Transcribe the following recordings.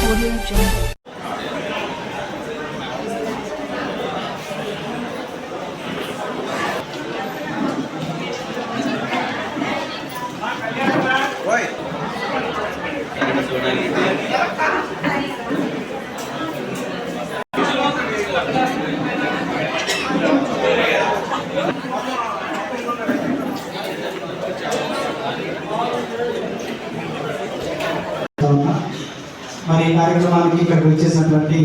Audio Jungle. మరి ఈ కార్యక్రమానికి ఇక్కడికి వచ్చేసినటువంటి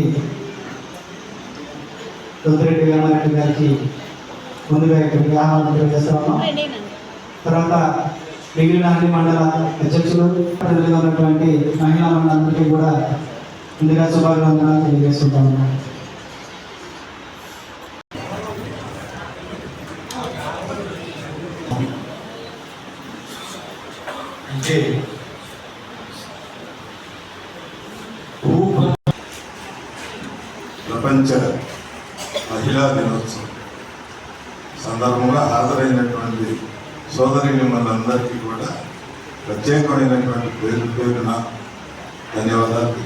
రుద్రెడ్డి వేమారెడ్డి గారికి ముందుగా ఇక్కడికి ఆహ్వానం తెలియజేస్తున్నాం. తర్వాత మిగిలిన అన్ని మండల అధ్యక్షులు ప్రజలుగా ఉన్నటువంటి మహిళా మండలందరికీ కూడా ముందుగా శుభాభివందనాలు తెలియజేస్తున్నాము. ప్రపంచ మహిళా దినోత్సవం సందర్భంగా హాజరైనటువంటి సోదరి మిమ్మల్ని కూడా ప్రత్యేకమైనటువంటి పేరున ధన్యవాదాలు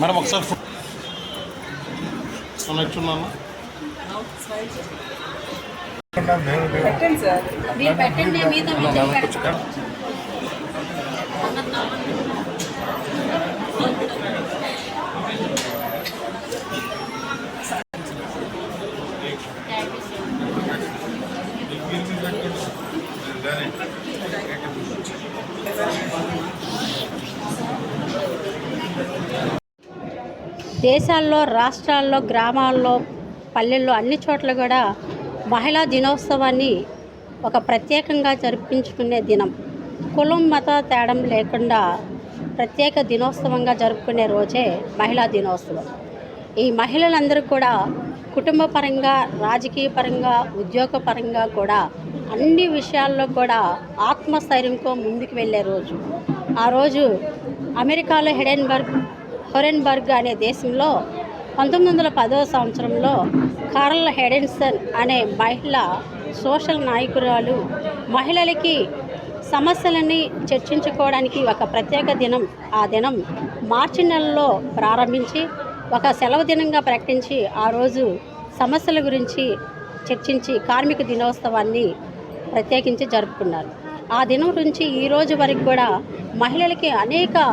మేడం ఒకసారి చూస్తున్నాను. పెట్టండి సార్, మీరు పెట్టండి. దేశాల్లో, రాష్ట్రాల్లో, గ్రామాల్లో, పల్లెల్లో అన్ని చోట్ల కూడా మహిళా దినోత్సవాన్ని ఒక ప్రత్యేకంగా జరిపించుకునే దినం. కులం మత తేడా లేకుండా ప్రత్యేక దినోత్సవంగా జరుపుకునే రోజే మహిళా దినోత్సవం. ఈ మహిళలందరూ కూడా కుటుంబ పరంగా, రాజకీయ పరంగా, ఉద్యోగపరంగా కూడా అన్ని విషయాల్లో కూడా ఆత్మస్థైర్యంతో ముందుకు వెళ్ళే రోజు. ఆ రోజు అమెరికాలో హోరెన్బర్గ్ అనే దేశంలో 1910వ సంవత్సరంలో కార్ల్ హెడెన్సన్ అనే మహిళ సోషల్ నాయకురాలు మహిళలకి సమస్యలని చర్చించుకోవడానికి ఒక ప్రత్యేక దినం, ఆ దినం మార్చి నెలలో ప్రారంభించి ఒక సెలవు దినంగా ప్రకటించి ఆ రోజు సమస్యల గురించి చర్చించి కార్మిక దినోత్సవాన్ని ప్రత్యేకించి జరుపుకున్నారు. ఆ దినం నుంచి ఈ రోజు వరకు కూడా మహిళలకి అనేక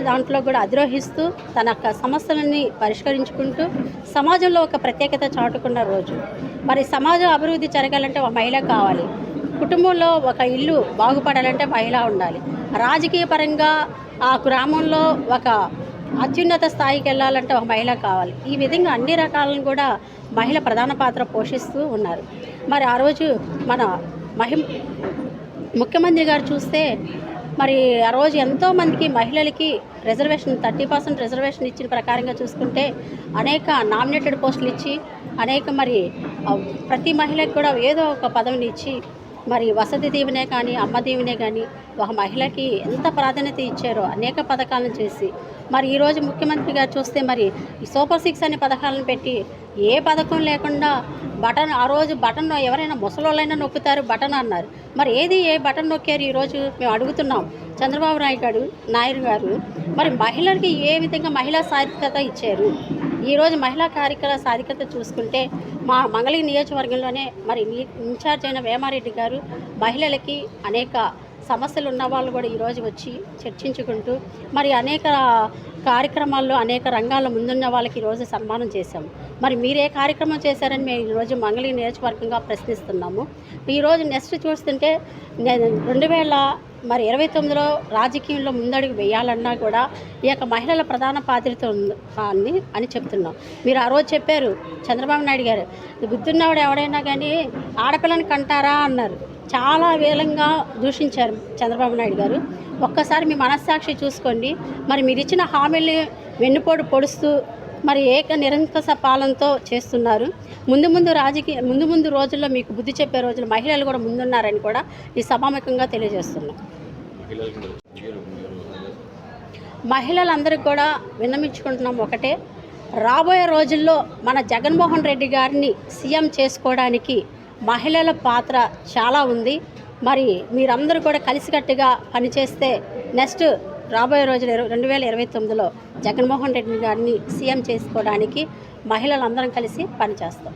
దాంట్లో కూడా అధిరోహిస్తూ తన యొక్క సమస్యలని పరిష్కరించుకుంటూ సమాజంలో ఒక ప్రత్యేకత చాటుకున్న రోజు. మరి సమాజం అభివృద్ధి జరగాలంటే ఒక మహిళ కావాలి, కుటుంబంలో ఒక ఇల్లు బాగుపడాలంటే మహిళ ఉండాలి, రాజకీయ పరంగా ఆ గ్రామంలో ఒక అత్యున్నత స్థాయికి వెళ్ళాలంటే ఒక మహిళ కావాలి. ఈ విధంగా అన్ని రకాలను కూడా మహిళ ప్రధాన పాత్ర పోషిస్తూ ఉన్నారు. మరి ఆ రోజు మన ముఖ్యమంత్రి గారు చూస్తే మరి ఆ రోజు ఎంతోమందికి మహిళలకి రిజర్వేషన్ 30% రిజర్వేషన్ ఇచ్చిన ప్రకారంగా చూసుకుంటే అనేక నామినేటెడ్ పోస్టులు ఇచ్చి మరి ప్రతి మహిళకి కూడా ఏదో ఒక పదవిని ఇచ్చి మరి వసతి దీవెనే కానీ, అమ్మ దీవెనే కానీ ఒక మహిళకి ఎంత ప్రాధాన్యత ఇచ్చారో అనేక పథకాలను చేసి మరి ఈరోజు ముఖ్యమంత్రి గారు చూస్తే మరి ఈ సూపర్ 6 అనే పథకాలను పెట్టి ఏ పథకం లేకుండా బటన్, ఆ రోజు బటన్ ఎవరైనా ముసలోళ్ళైనా నొక్కుతారు బటన్ అన్నారు. మరి ఏ బటన్ నొక్కారు ఈరోజు మేము అడుగుతున్నాం. చంద్రబాబు నాయుడు గారు మరి మహిళలకి ఏ విధంగా మహిళా సాధికారత ఇచ్చారు. ఈరోజు మహిళా సాధికారత చూసుకుంటే మా మంగళగిరి నియోజకవర్గంలోనే మరి ఇన్ఛార్జ్ అయిన వేమారెడ్డి గారు మహిళలకి అనేక సమస్యలు ఉన్న వాళ్ళు కూడా ఈరోజు వచ్చి చర్చించుకుంటూ మరి అనేక కార్యక్రమాల్లో అనేక రంగాల్లో ముందున్న వాళ్ళకి ఈరోజు సన్మానం చేశాము. మరి మీరే కార్యక్రమం చేశారని మేము ఈరోజు మంగళగిరి నియోజకవర్గంగా ప్రశ్నిస్తున్నాము. ఈరోజు నెక్స్ట్ చూస్తుంటే 2029లో రాజకీయంలో ముందడుగు వేయాలన్నా కూడా ఈ యొక్క మహిళల ప్రధాన పాత్రతో అని చెప్తున్నాం. మీరు ఆ రోజు చెప్పారు చంద్రబాబు నాయుడు గారు, గుర్తున్నవాడు ఎవడైనా కానీ ఆడపిల్లని కంటారా అన్నారు. చాలా వేలంగా దూషించారు చంద్రబాబు నాయుడు గారు. ఒక్కసారి మీ మనస్సాక్షి చూసుకోండి. మరి మీరు ఇచ్చిన హామీల్ని వెన్నుపోటు పొడుస్తూ మరి నిరంకుశ పాలనతో చేస్తున్నారు. ముందు రోజుల్లో మీకు బుద్ధి చెప్పే రోజులు మహిళలు కూడా ముందున్నారని కూడా ఈ సభాముఖంగా తెలియజేస్తున్నాం. మహిళలందరికీ కూడా విన్నమించుకుంటున్నాం ఒకటే, రాబోయే రోజుల్లో మన జగన్మోహన్ రెడ్డి గారిని సీఎం చేసుకోవడానికి మహిళల పాత్ర చాలా ఉంది. మరి మీరందరూ కూడా కలిసికట్టుగా పనిచేస్తే నెక్స్ట్ రాబోయే రోజులు 2029లో జగన్మోహన్ రెడ్డి గారిని సీఎం చేసుకోవడానికి మహిళలందరం కలిసి పనిచేస్తాం.